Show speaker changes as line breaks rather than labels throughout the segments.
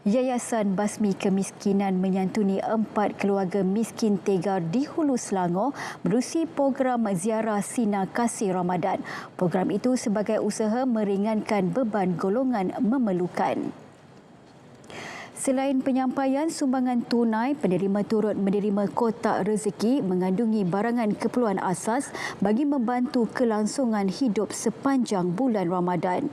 Yayasan Basmi Kemiskinan menyantuni 4 keluarga miskin Tegar di Hulu Selangor menerusi program Ziarah Sinar Kasih Ramadan. Program itu sebagai usaha meringankan beban golongan memerlukan. Selain penyampaian sumbangan tunai, penerima turut menerima kotak rezeki mengandungi barangan keperluan asas bagi membantu kelangsungan hidup sepanjang bulan Ramadan.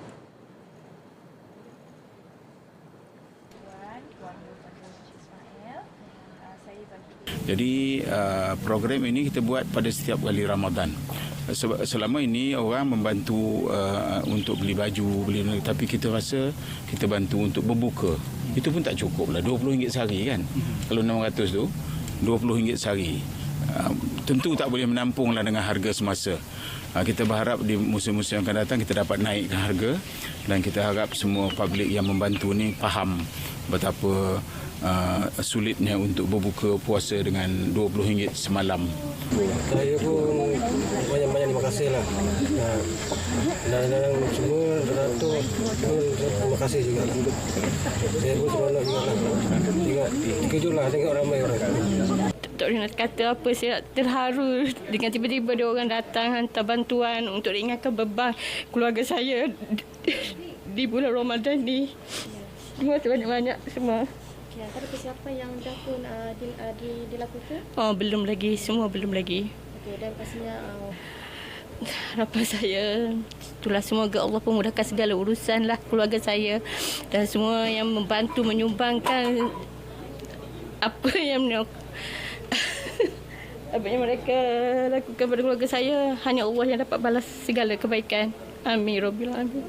Jadi program ini kita buat pada setiap kali Ramadan. Selama ini orang membantu untuk beli baju, tapi kita rasa kita bantu untuk berbuka. Itu pun tak cukup lah, RM20 sehari kan. Kalau 600 tu, RM20 sehari. Tentu tak boleh menampung lah dengan harga semasa. Kita berharap di musim-musim yang akan datang kita dapat naikkan harga dan kita harap semua publik yang membantu ni faham betapa sulitnya untuk berbuka puasa dengan RM20 semalam.
Saya pun banyak-banyak terima kasih lah. Dan semua beratur terima kasih juga. Saya pun seronok juga lah. Terkejut lah tengok ramai orang.
Tak boleh nak kata apa, saya terharu dengan tiba-tiba dia orang datang hantar bantuan untuk ringankan beban keluarga saya di bulan Ramadan ni. Terima kasih banyak-banyak semua.
Ada persiapan yang dah pun dilakukan?
Oh, belum lagi. Semua belum lagi.
Okey, dan pastinya
harapan saya itulah, semoga Allah pemudahkan segala urusan lah keluarga saya dan semua yang membantu menyumbangkan apa yang mereka lakukan pada keluarga saya. Hanya Allah yang dapat balas segala kebaikan. Amin. Rabbil alamin.